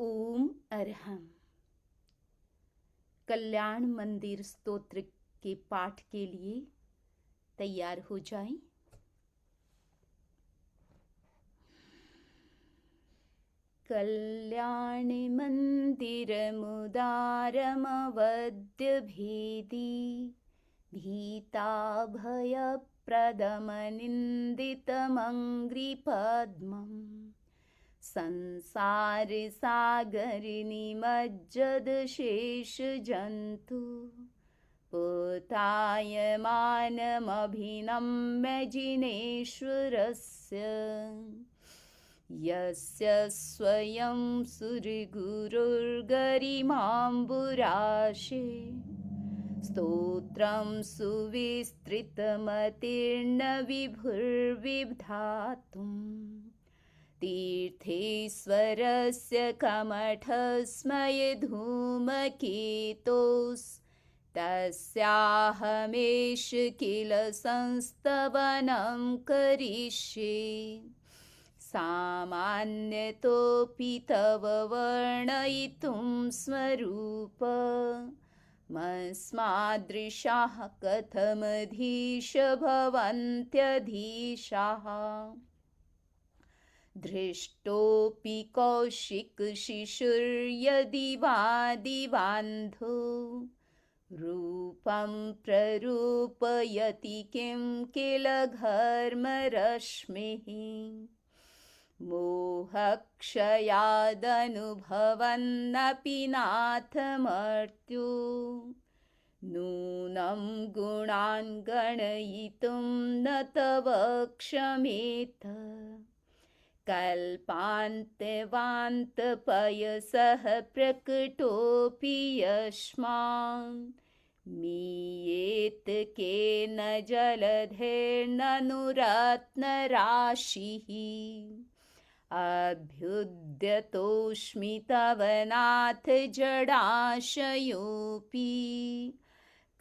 ओम अरहम। कल्याण मंदिर स्तोत्र के पाठ के लिए तैयार हो जाएं। कल्याण मंदिर मुदारमवद्य भेदी भीता भय प्रदमनिन्दितमङ्घ्रिपद्मम् संसार सागर निमज्जद शेष जन्तु पुतायमानमभिनम्य जिनेश्वरस्य यस्य स्वयं सुरगुरुर्गरिमाम्बुराशे स्तोत्रं सुविस्तृतमतीर्ण विभुर्विधातुम् तीर्थेश्वरस्य कमठस्मय धूमकेतोस्तस्याहमेष किल संस्तवनं करिष्ये सामान्यतोऽपि तव वर्णयितुं स्वरूपमस्मादृशाः कथमधीश भवन्त्यधीशाः दृष्टोऽपि कौशिकशिशुर्यदि वा दिवान्धो रूपं प्ररूपयति किं किल घर्मरश्मिः मोहक्षयादनुभवन्नपि नाथमर्त्यो नूनं गुणान् गणयितुं न तव क्षमेत कल्पान्तवान्तपयसः प्रकटोऽपि यस्मान् मीयेत केन जलधेर्ननुरत्नराशिः अभ्युद्यतोऽस्मि तव नाथ जडाशयोऽपि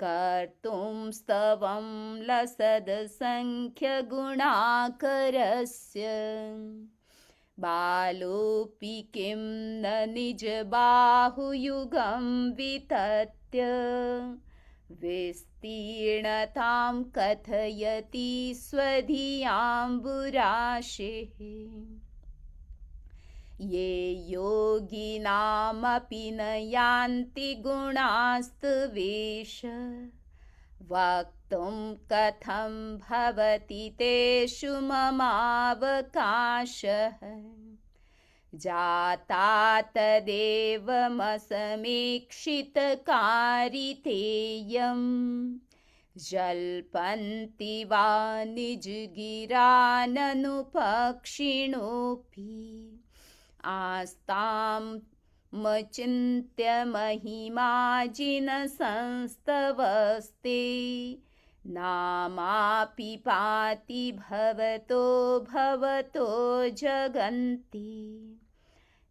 कर्तुं स्तवं लसदसङ्ख्यगुणाकरस्य बालोऽपि किं न निजबाहुयुगं वितत्य विस्तीर्णतां कथयति स्वधियाम्बुराशेः ये योगिनामपि न यान्ति गुणास्तवेश वक्तुं कथं भवति तेषु ममावकाशः जाता तदेवमसमीक्षितकारितेयं जल्पन्ति वा निजगिराननुपक्षिणोऽपि आस्तां मचिन्त्य महिमाजिनसंस्तवस्ते नामापि पाति भवतो जगन्ति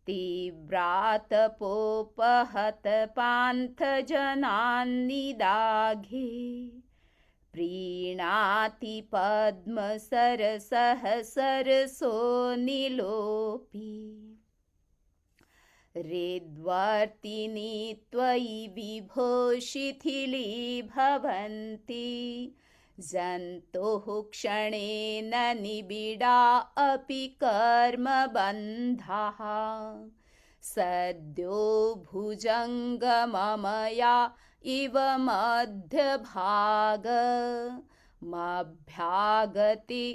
तीव्रातपोपहतपान्थजनान्निदाघे प्रीणाति पद्मसरसः सरसो नीलोऽपि रेद्वर्तिनि त्वयि विभो शिथिलीभवन्ति जन्तुः क्षणेन निबिडा अपि कर्मबन्धाः सद्यो भुजङ्गममया इव मध्यभागमभ्यागति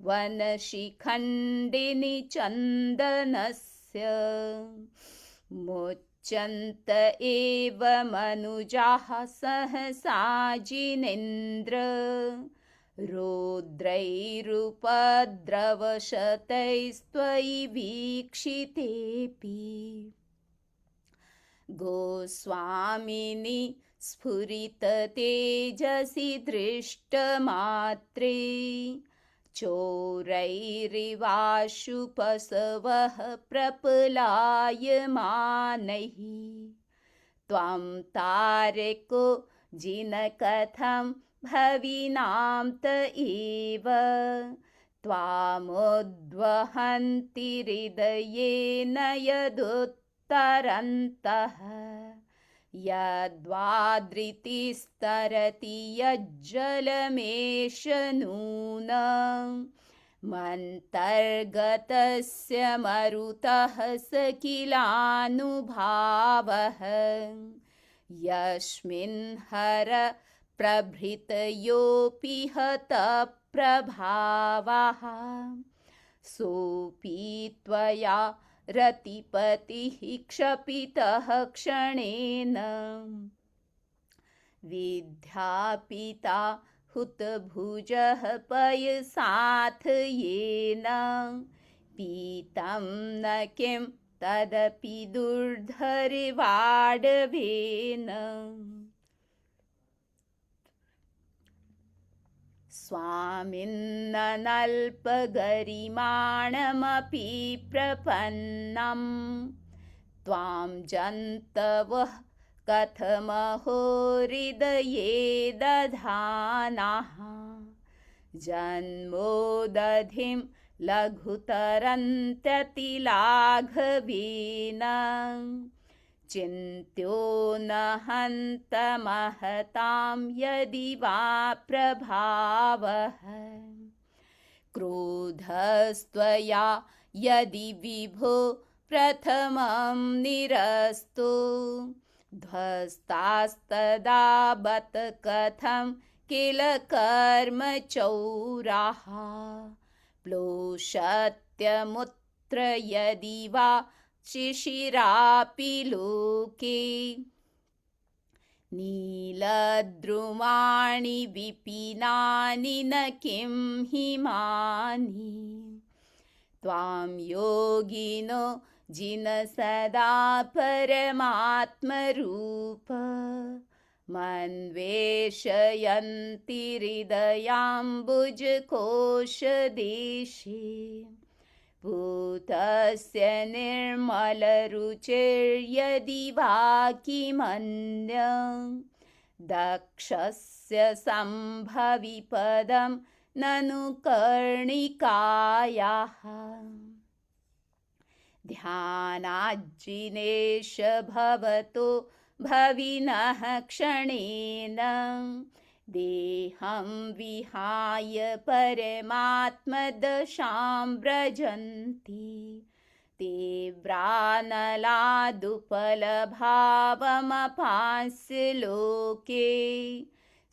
वनशिखण्डिनि चन्दनस्य मुच्यन्त एव मनुजाः सहसा जिनेन्द्र रौद्रैरुपद्रवशतैस्त्वयि वीक्षितेऽपि गोस्वामिनि स्फुरिततेजसि दृष्टमात्रे चोरैरिवाशुपशवः प्रपलायमानैः त्वं तारको जिनकथं भविनां त एव त्वामुद्वहन्ति हृदयेन यदुत्तमाङ्घ्रिः तरन्तः यद्वादृतिस्तरति यज्जलमेष नूनं मन्तर्गतस्य मरुतः स किलानुभावः यस्मिन् हर प्रभृतयोऽपि हतप्रभावः सोऽपि त्वया रतिपतिः क्षपितः क्षणेन विद्यापिता हुतभुजः पयसाथ येन पीतं न किं तदपि दुर्धर्वाडवेन स्वामिन्नल्पगरिमाणमपि प्रपन्नं त्वां जन्तवः कथमहो हृदये दधानाः जन्मोदधिं लघुतरन्त्यतिलाघवेन चिन्त्यो न हन्तमहतां यदि वा प्रभावः क्रोधस्त्वया यदि विभो प्रथमं निरस्तो ध्वस्तास्तदा बत कथं किल कर्मचौराः प्लोषत्यमुत्र यदि वा शिशिरापि लोके नीलद्रुमाणि विपिनानि न किं हिमानि त्वां योगिनो जिन सदा परमात्मरूप मन्वेषयन्ति हृदयाम्बुजकोशदेशे भूतस्य निर्मलरुचिर्यदि वा किमन्यं दक्षस्य सम्भवि पदं ननु कर्णिकायाः ध्यानाज्जिनेश भवतो भविनः क्षणेन देहं विहाय परमात्मदशां व्रजन्ति ते व्रानलादुपलभावमपास्य लोके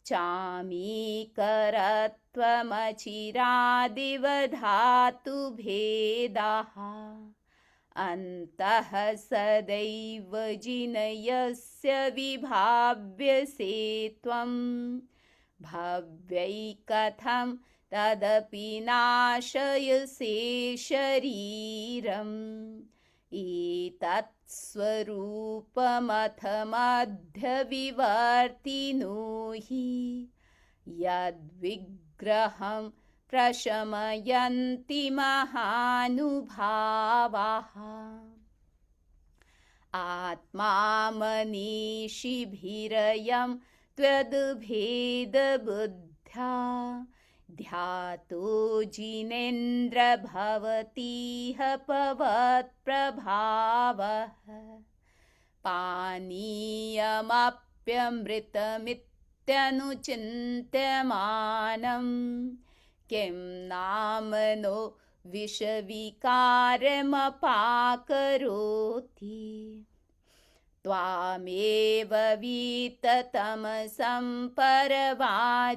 चामीकरत्वमचिरादिवधातु भेदाः अन्तः सदैव जिनयस्य विभाव्यसे त्वं भव्यैकथं तदपि नाशयसे शरीरम् एतत् स्वरूपमथमध्यविवर्तिनो हि यद्विग्रहं प्रशमयन्ति महानुभावाः आत्मा मनीषिभिरयं त्वद्भेदबुद्ध्या ध्यातो जिनेन्द्र भवतीह पवत्प्रभावः पानीयमप्यमृतमित्यनुचिन्त्यमानं किं नामनो विषविकारमपाकरोति त्वामेव वीततमसं परवादिनोऽपि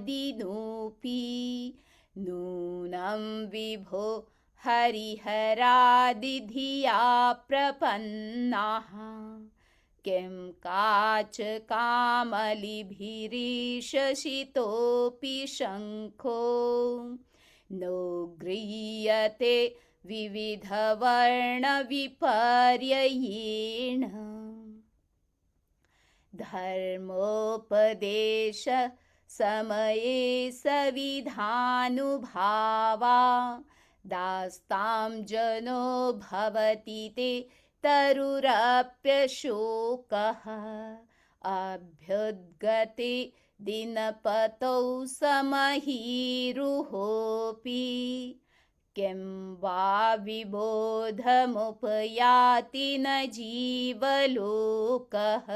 नूनं विभो हरिहरादिधिया प्रपन्नाः किं काचकामलिभिरीशसितोऽपि शङ्खो नो गृह्यते विविधवर्णविपर्ययेण धर्मोपदेश समये सविधानुभावा दास्तां जनो भवति ते तरुरप्यशोकः अभ्युद्गते दिनपतौ समहीरुहोऽपि किं वा विबोधमुपयाति न जीवलोकः।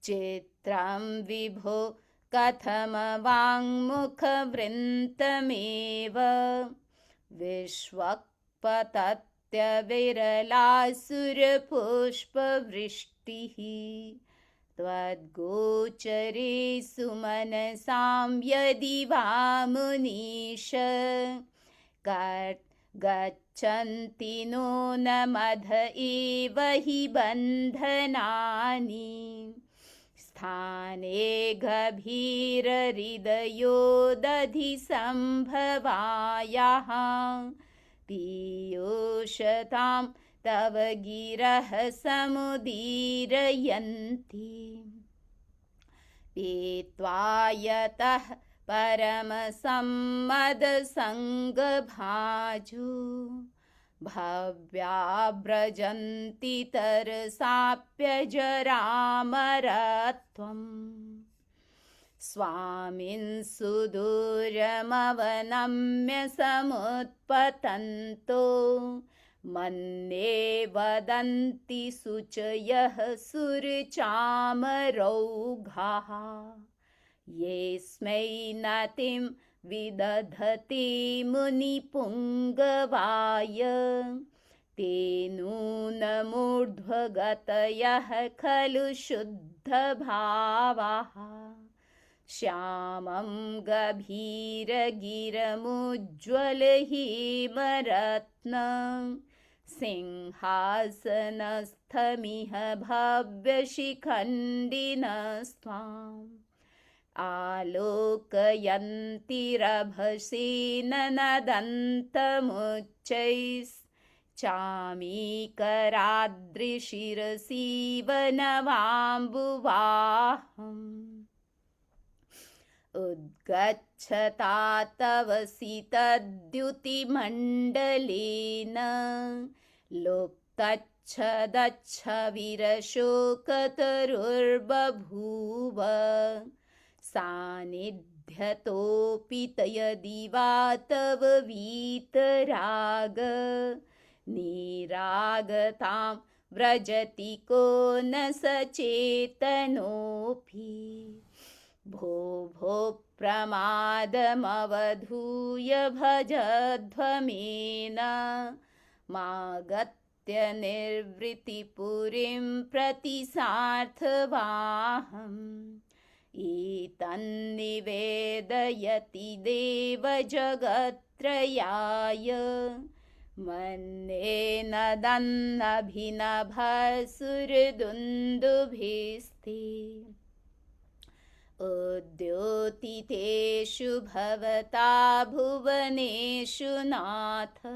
चित्रं विभो कथमवाङ्मुखवृन्तमेव विश्वक्पतत्यविरलासुरपुष्पवृष्टिः। त्वद्गोचरे सुमनसां यदि वा मुनीश गच्छन्ति नून मद एव हि बन्धनानि। स्थाने गभीरहृदयो दधि सम्भवायाः पीयूषतां तव गिरः समुदीरयन्ति। पीत्वा यतः परमसम्मदसङ्गभाजो भव्याव्रजन्ति तरसाप्यजरामरत्वम्। स्वामिन् सुदूरमवनम्य समुत्पतन्तो मन्ये वदन्ति शुचयः सुरचामरौघाः। येऽस्मै नतिं विदधति मुनिपुङ्गवाय ते नूनमूर्ध्वगतयः खलु शुद्धभावाः। श्यामं गभीरगिरमुज्ज्वलहिमरत्नं सिंहासनस्थमिह भव्यशिखण्डिनस्त्वाम् आलोकयन्तिरभसेन नदन्तमुच्चैश्चामीकराद्रिशिरसीव नवाम्बुवाहम्। उद्गच्छता तव सितद्युतिमण्डलेन लुप्तच्छदच्छविरशोकतरुर्बभूव। सान्निध्यतोऽपि यदि वा तव वीतराग निरागतां व्रजति को न सचेतनोऽपि। भो भो प्रमादमवधूय भजध्वमेन मागत्य निर्वृतिपुरीं प्रति सार्थवाहम्। एतन्निवेदयति देवजगत्त्रयाय मन्ये नदन्नभिनभसुरदुन्दुभिस्ते। उद्योतितेषु भवता भुवनेषु नाथ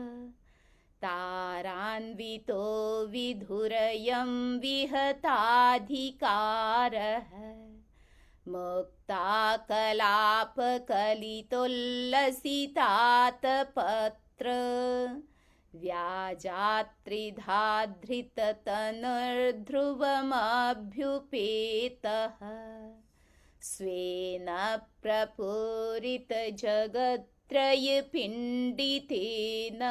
तारान्वितो विधुरयं विहताधिकारः। मुक्ताकलापकलितोल्लसितातपत्र व्याजात्रिधाधृततनुर्ध्रुवमभ्युपेतः। स्वेन प्रपूरितजगत्त्रयपिण्डितेन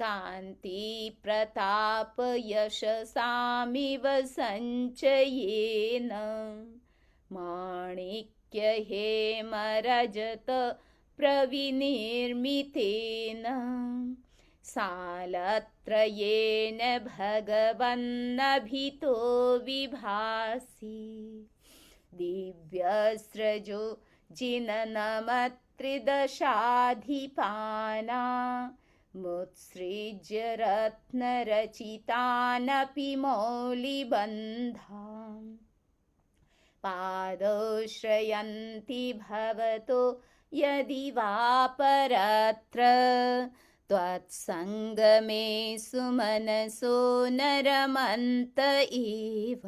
कान्तिप्रतापयशसामिव सञ्चयेन माणिक्यहेमरजत प्रविनिर्मितेन सालत्रयेन भगवन्नभितो विभासि। दिव्यस्रजो जिननमत्रिदशाधिपाना मुत्सृज्य रत्नरचितानपि मौलिबन्धान् पादौ श्रयन्ति भवतो यदि वा परत्र। त्वत्सङ्गमे सुमनसो नरमन्त एव।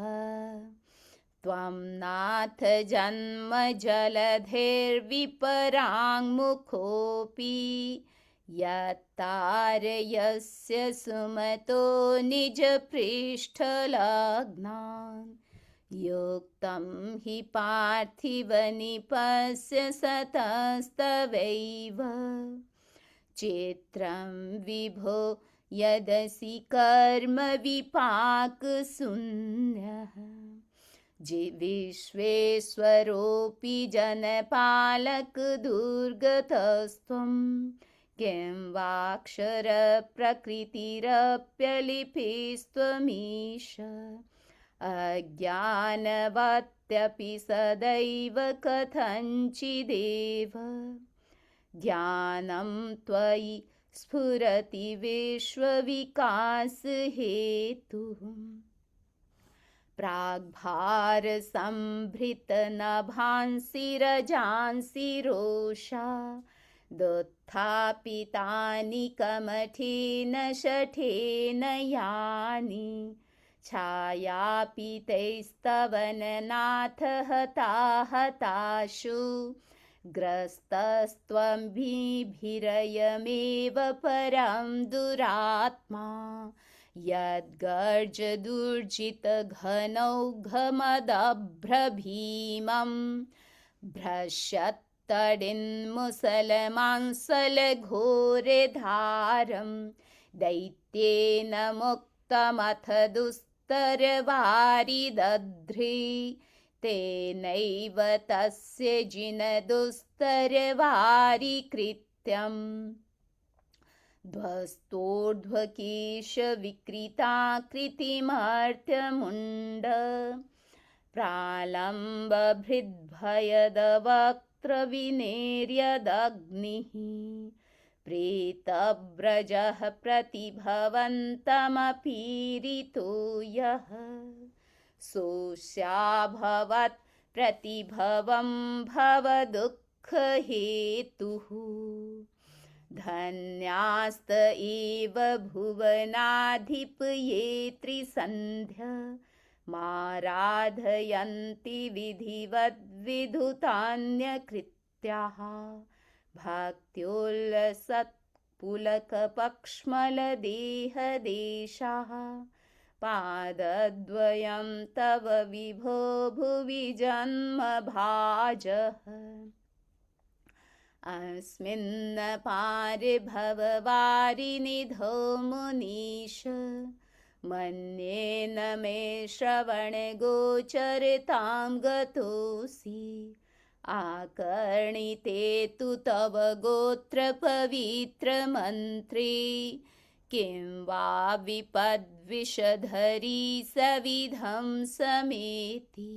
त्वं नाथ जन्मजलधिर्विपराङ्मुखोऽपि यत्तारयस्य सुमतो निजपृष्ठलग्नान्। युक्तं हि पार्थिवनिपस्य सतस्तवैव चेत्रं विभो यदसि कर्म विपाकशून्यः विश्वेश्वरोऽपि जनपालकदुर्गतस्त्वं किं वाक्षरप्रकृतिरप्यलिपिस्त्वमीश अज्ञानवत्यपि सदैव कथञ्चिदेव ज्ञानं त्वयि स्फुरति विश्वविकासहेतुः प्राग्भारसम्भृतनभांसि रजांसि रोषा दोत्थापितानि कमठेन शठेन यानि छायापितैस्तवननाथ हताशु ग्रस्तस्त्वम्भिरयमेव परं दुरात्मा यद्गर्जदुर्जितघनौघमदभ्रभीमं भ्रश्यत्तडिन्मुसलमांसलघोरधारं दैत्येन मुक्तमथ दुस्तरवारिदध्री तेनैव तस्य जिनदुस्तरवारिकृत्यम् ध्वस्तोर्ध्वकेशविकृताकृतिमर्त्यमुण्ड प्रालम्बभृद्भयदवक्त्रविनेर्यदग्निः प्रेतव्रजः प्रतिभवन्तमपीरितो यः सोऽस्याभवत् प्रतिभवं भवदुःखहेतुः धन्यास्त एव भुवनाधिपये त्रिसन्ध्या माराधयन्ति विधिवद्विधुतान्यकृत्याः भक्त्योल्लसत्पुलकपक्ष्मलदेहदेशाः पादद्वयं तव विभो भुवि जन्मभाजः अस्मिन् पारे भववारिनिधो मुनीश मन्येन मे श्रवणगोचरतां गतोऽसि आकर्णिते तु तव गोत्रपवित्रमन्त्रे किं वा विपद्विषधरी सविधं समेति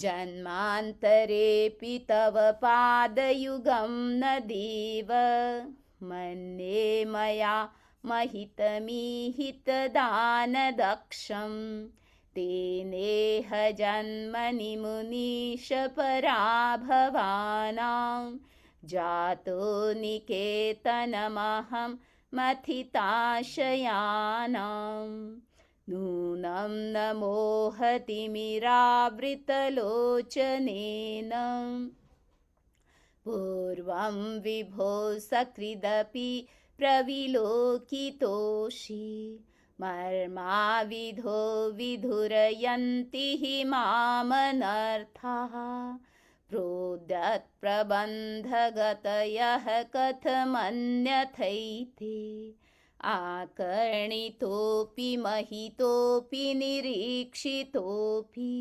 जन्मान्तरेऽपि तव पादयुगं न देव मन्ये मया महितमीहितदानदक्षं तेनेह जन्मनि मुनीश पराभवानां जातो निकेतनमहं मथिताशयानां नूनं न मोहतिमिरावृतलोचनेन पूर्वं विभो सकृदपि प्रविलोकितोषि मर्माविधो विधुरयन्ति हि मामनर्थाः प्रोद्यत्प्रबन्धगतयः कथमन्यथैते आकर्णितोऽपि महितोऽपि निरीक्षितोऽपि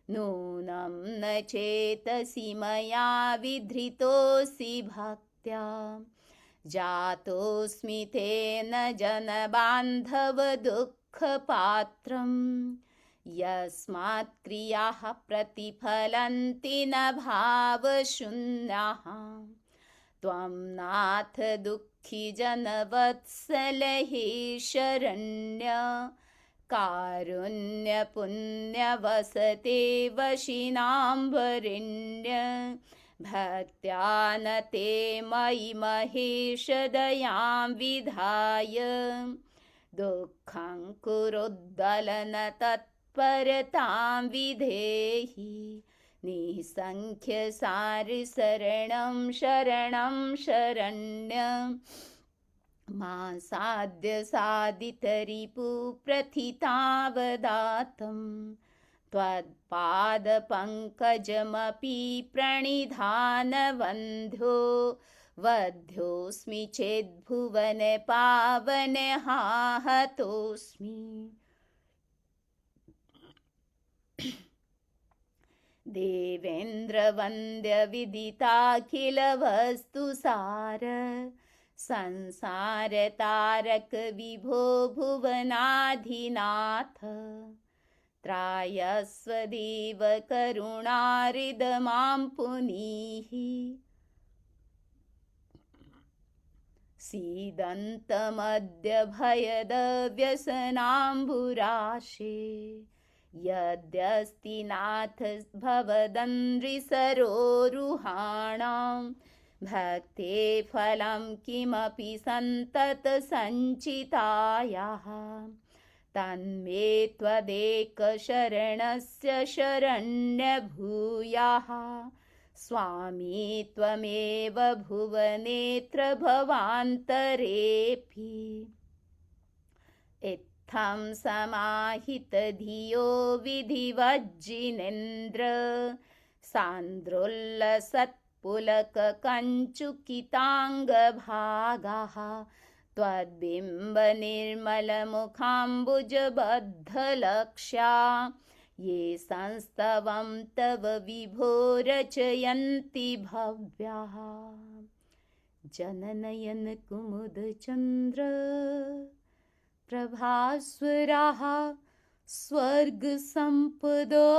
नूनं न चेतसि मया विधृतोऽसि भक्त्या जातोऽस्मि तेन जनबान्धवदुःखपात्रं यस्मात् क्रियाः प्रतिफलन्ति न भावशून्याः त्वं नाथ दुःखी जनवत्सल हे शरण्य कारुण्यपुण्यवसते वशिनाम्बरिण्य भक्त्या न ते मयि महेश दयां विधाय दुःखं कुरुद्दलन तत्परतां विधेहि निसंख्यसारशरणं शरणं शरण्यं मा साध्य साधितरिपुप्रथितावदातं त्वत्पादपङ्कजमपि प्रणिधानवन्ध्यो वध्योऽस्मि चेद्भुवन पावन हाहतोऽस्मि। देवेन्द्रवन्द्यविदिताखिलवस्तुसार संसारतारक विभो भुवनाधिनाथ त्रायस्वदेव करुणारिदमां पुनीः। सीदन्तमद्य भयदव्यसनाम्बुराशे यद्यस्ति नाथ भवदन्ध्रिसरोरुहाणां भक्ते फलं किमपि सन्ततसञ्चितायाः तन्मे त्वदेकशरणस्य शरण्यभूयाः। स्वामी त्वमेव भुवनेत्र भवान्तरेऽपि इत्थं समाहितधियो विधिवज्जिनेन्द्र सान्द्रोल्लसत्पुलककञ्चुकिताङ्गभागाः त्वद्बिम्बनिर्मलमुखाम्बुजबद्धलक्ष्या ये संस्तवं तव विभो रचयन्ति भव्याः। जननयन कुमुदचन्द्र प्रभास्वराः स्वर्गसम्पदो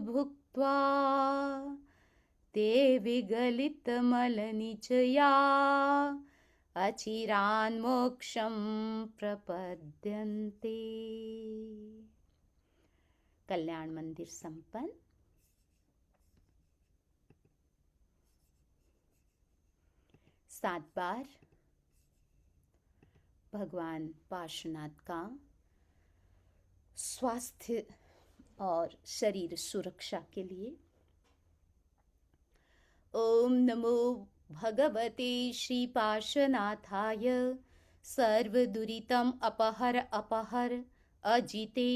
भुक्त्वा ते विगलितमलनिचया अचिरान्मोक्षं प्रपद्यन्ते। कल्याण मंदिर संपन्न। 7 बार भगवान पार्श्वनाथ का स्वास्थ्य और शरीर सुरक्षा के लिए ओम नमो भगवते श्री पार्श्वनाथाय सर्वदुरितम अपहर अपहर अजिते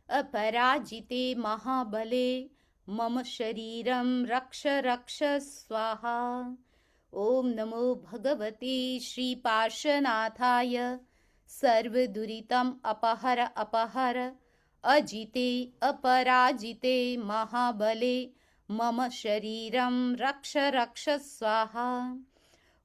अपराजिते महाबले मम शरीरं रक्ष रक्ष स्वाहा। ओम नमो भगवते श्री पार्श्वनाथाय सर्वदुरितम अपहर अपहर अजिते अपराजिते महाबले मम शरीरं रक्ष रक्ष स्वाहा।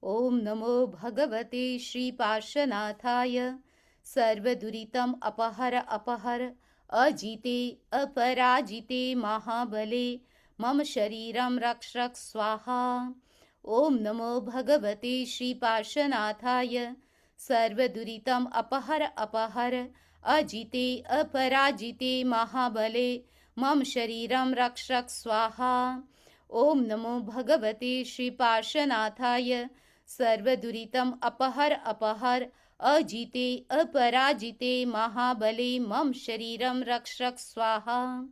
ओम नमो भगवते श्री पार्श्वनाथाय सर्वदुरितम अपहर अपहर अजिते अपराजिते महाबले मम शरीरं रक्ष रक्ष स्वाहा। ओम नमो भगवते श्री पार्श्वनाथाय सर्वदुरितम अपहर अपहर अजिते अपराजिते महाबले मम शरीरं रक्ष रक्ष स्वाहा। ओम नमो भगवते श्री पार्श्वनाथाय सर्वदुरितम अपहर अपहर अजिते अपराजिते महाबले मम शरीरं रक्ष रक्ष स्वाहा।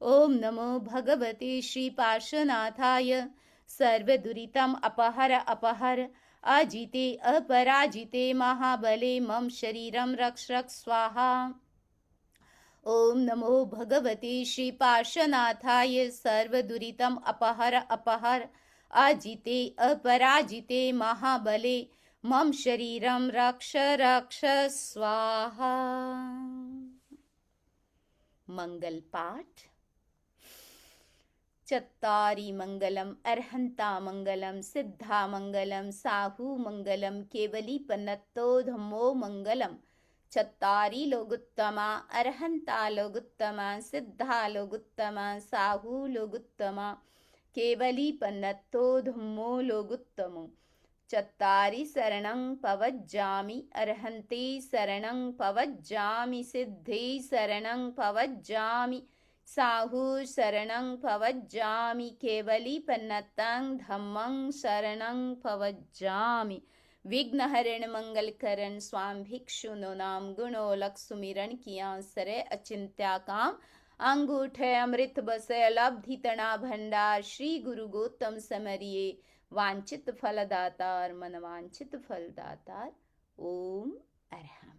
ओम नमो भगवते श्री पार्श्वनाथाय सर्वदुरितम अपहर अपहर अजिते अपराजिते महाबले मम शरीरं रक्ष रक्ष स्वाहा। ओम नमो भगवते श्री पार्श्वनाथाय सर्वदुरितम अपहर अपहर अजिते अपराजिते महाबले मम शरीरं रक्ष रक्ष स्वाहा। मंगल पाठ। चत्तारि मंगलम अर्हंता मंगलम सिद्धा मंगलम साहू मंगलम केवली पन्नत्तो धम्मो मंगलम। चत्तारि लोगुत्तमा अर्हंता लोगुत्तमा सिद्धा लोगुत्तमा साहू लोगुत्तमा केवली पन्नत्तो धम्मो लोगुत्तमो। चत्तारि शरणं पवज्जामि अर्हन्ते शरणं पवज्जामि सिद्धे शरणं पवज्जामि साहू शरणं पवज्जामि केवली पन्नतं धम्मं शरणं पवज्जामि। विघ्नहरण मंगलकरण स्वाम भिक्षु नो नाम गुणोलक सुमिरन किया सरे अचिंत्या काम अंगूठे अमृत बसे लब्धि तना भंडार श्री गुरु गौतम समरिये वांछित फलदातार मन वांछित फलदातार। ओम अरहम।